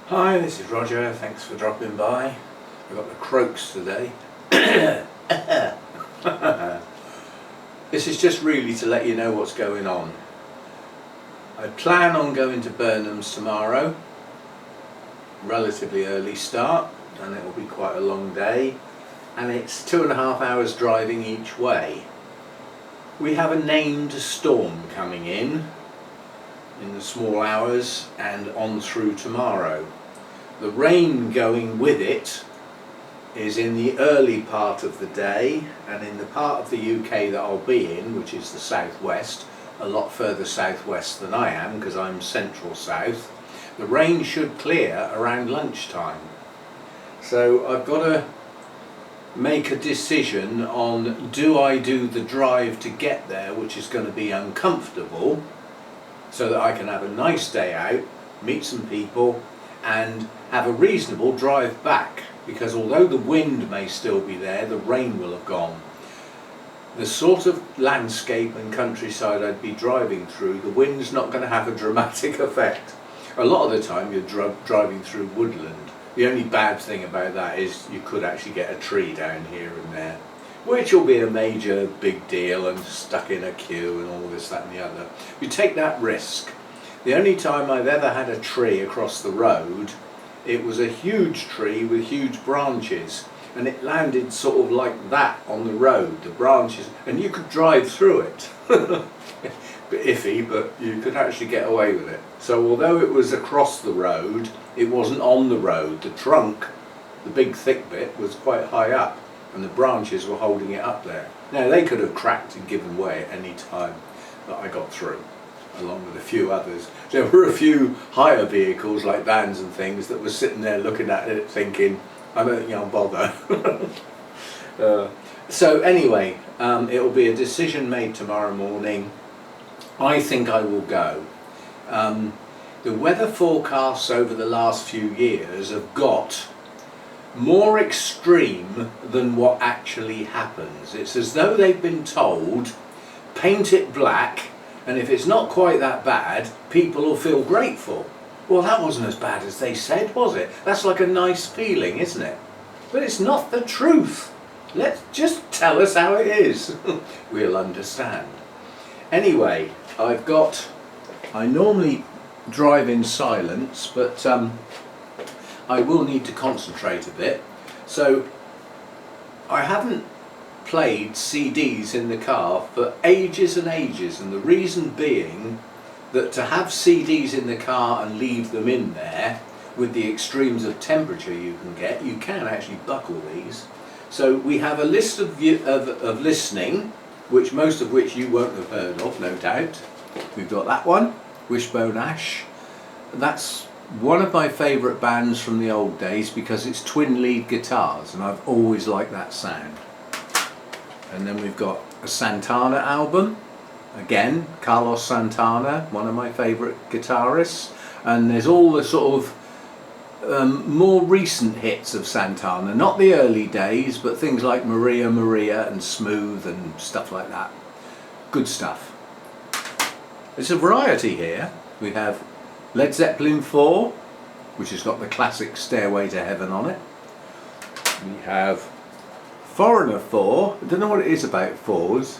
Hi, this is Roger. Thanks for dropping by. I've got the croaks today. This is just really to let you know what's going on. I plan on going to Burnhams tomorrow. Relatively early start, and it will be quite a long day. And it's 2.5 hours driving each way. We have a named storm coming in the small hours and on through tomorrow. The rain going with it is in the early part of the day, and in the part of the UK that I'll be in, which is the southwest, a lot further southwest than I am because I'm central south, the rain should clear around lunchtime. So I've got to make a decision on, do I do the drive to get there, which is going to be uncomfortable, so that I can have a nice day out, meet some people and have a reasonable drive back, because although the wind may still be there, the rain will have gone. The sort of landscape and countryside I'd be driving through, the wind's not going to have a dramatic effect. A lot of the time you're driving through woodland. The only bad thing about that is you could actually get a tree down here and there, which will be a major big deal and stuck in a queue and all this, that and the other. You take that risk. The only time I've ever had a tree across the road, it was a huge tree with huge branches, and it landed sort of like that on the road, the branches, and you could drive through it. Bit iffy, but you could actually get away with it. So although it was across the road, it wasn't on the road. The trunk, the big thick bit, was quite high up, and the branches were holding it up there. Now they could have cracked and given way at any time, but I got through, along with a few others. There were a few higher vehicles like vans and things that were sitting there looking at it thinking, I don't think I'll bother. So anyway, it will be a decision made tomorrow morning. I think I will go. The weather forecasts over the last few years have got more extreme than what actually happens. It's as though they've been told, paint it black, and if it's not quite that bad, people will feel grateful. Well, that wasn't as bad as they said, was it? That's like a nice feeling, isn't it? But it's not the truth. Let's just tell us how it is. We'll understand. Anyway, I normally drive in silence, but I will need to concentrate a bit. So I haven't played CDs in the car for ages and ages, and the reason being that to have CDs in the car and leave them in there with the extremes of temperature you can actually buckle these. So we have a list of listening, which most of which you won't have heard of, no doubt. We've got that one, Wishbone Ash. That's one of my favourite bands from the old days because it's twin lead guitars, and I've always liked that sound. And then we've got a Santana album, again, Carlos Santana, one of my favourite guitarists, and there's all the sort of more recent hits of Santana, not the early days, but things like Maria Maria and Smooth and stuff like that. Good stuff. There's a variety here. We have Led Zeppelin 4, which has got the classic Stairway to Heaven on it. We have Foreigner 4. I don't know what it is about 4s.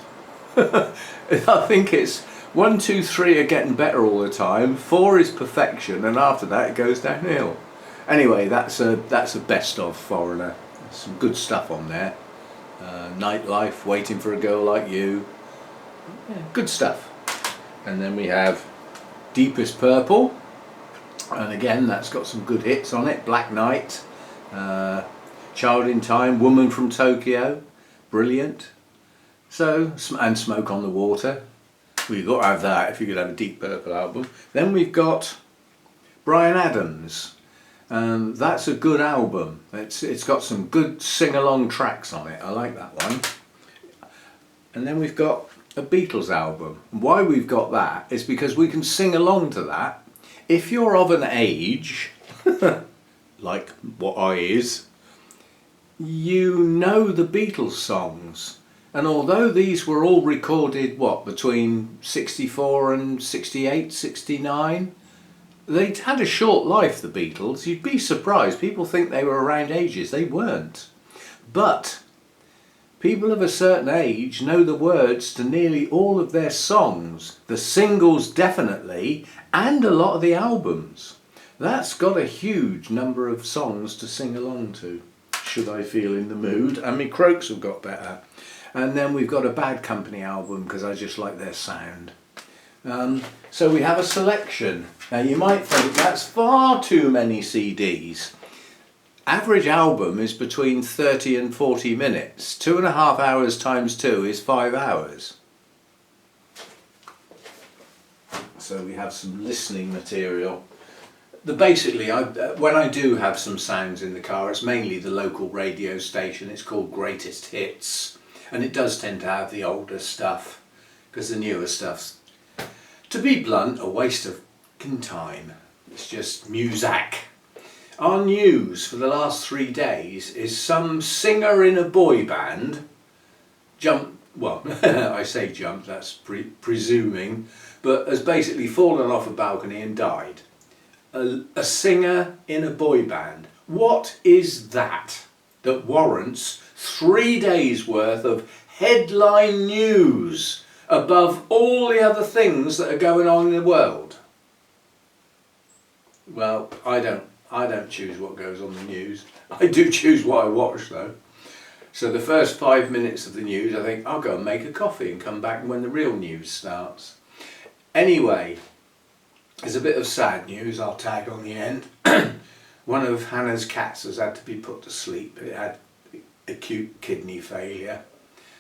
I think it's 1, 2, 3 are getting better all the time. 4 is perfection, and after that it goes downhill. Anyway, that's a best of Foreigner. There's some good stuff on there. Nightlife, Waiting for a Girl Like You. Yeah, good stuff. And then we have Deepest Purple, and again that's got some good hits on it. Black Knight, Child in Time, Woman from Tokyo, brilliant. So, and Smoke on the Water. Well, you've got to have that if you're going to have a Deep Purple album. Then we've got Bryan Adams. That's a good album. It's got some good sing-along tracks on it. I like that one. And then we've got a Beatles album. Why we've got that is because we can sing along to that. If you're of an age, like what I is, you know the Beatles songs. And although these were all recorded, between 64 and 68, 69, They'd had a short life, the Beatles. You'd be surprised. People think they were around ages. They weren't. But people of a certain age know the words to nearly all of their songs, the singles definitely, and a lot of the albums. That's got a huge number of songs to sing along to, should I feel in the mood. And my Croaks have got better. And then we've got a Bad Company album because I just like their sound. So we have a selection. Now you might think that's far too many CDs. Average album is between 30 and 40 minutes. 2.5 hours times 2 is 5 hours. So we have some listening material. Basically, when I do have some sounds in the car, it's mainly the local radio station. It's called Greatest Hits. And it does tend to have the older stuff, because the newer stuff's, to be blunt, a waste of time. It's just music. Our news for the last 3 days is some singer in a boy band I say jumped, that's presuming, but has basically fallen off a balcony and died. A singer in a boy band. What is that warrants 3 days worth of headline news above all the other things that are going on in the world? Well, I don't choose what goes on the news. I do choose what I watch though. So the first 5 minutes of the news, I think I'll go and make a coffee and come back when the real news starts. Anyway, there's a bit of sad news I'll tag on the end. One of Hannah's cats has had to be put to sleep. It had acute kidney failure.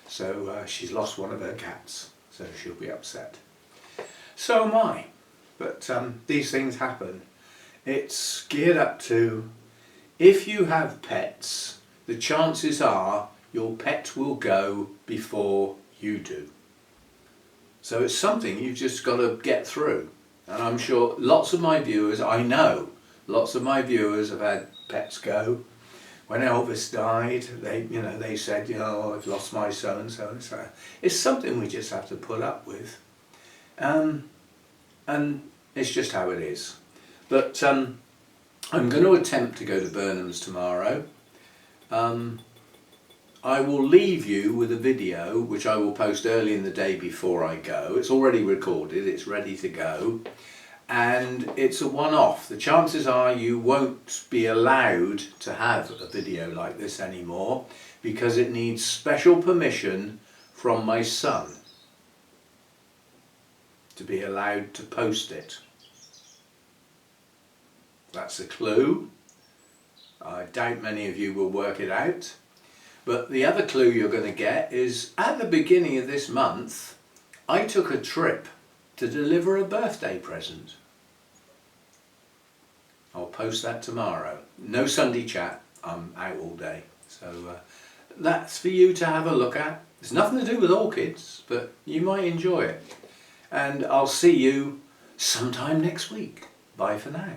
So she's lost one of her cats. So she'll be upset. So am I. But these things happen. It's geared up to, if you have pets, the chances are your pet will go before you do. So it's something you've just got to get through. And I'm sure lots of my viewers, I know, lots of my viewers have had pets go. When Elvis died, they said, I've lost my so and so and so. It's something we just have to put up with. And it's just how it is. But I'm going to attempt to go to Burnhams tomorrow. I will leave you with a video which I will post early in the day before I go. It's already recorded, it's ready to go, and it's a one-off. The chances are you won't be allowed to have a video like this anymore because it needs special permission from my son to be allowed to post it. That's a clue. I doubt many of you will work it out. But the other clue you're going to get is at the beginning of this month, I took a trip to deliver a birthday present. I'll post that tomorrow. No Sunday chat, I'm out all day. So that's for you to have a look at. It's nothing to do with orchids, but you might enjoy it. And I'll see you sometime next week. Bye for now.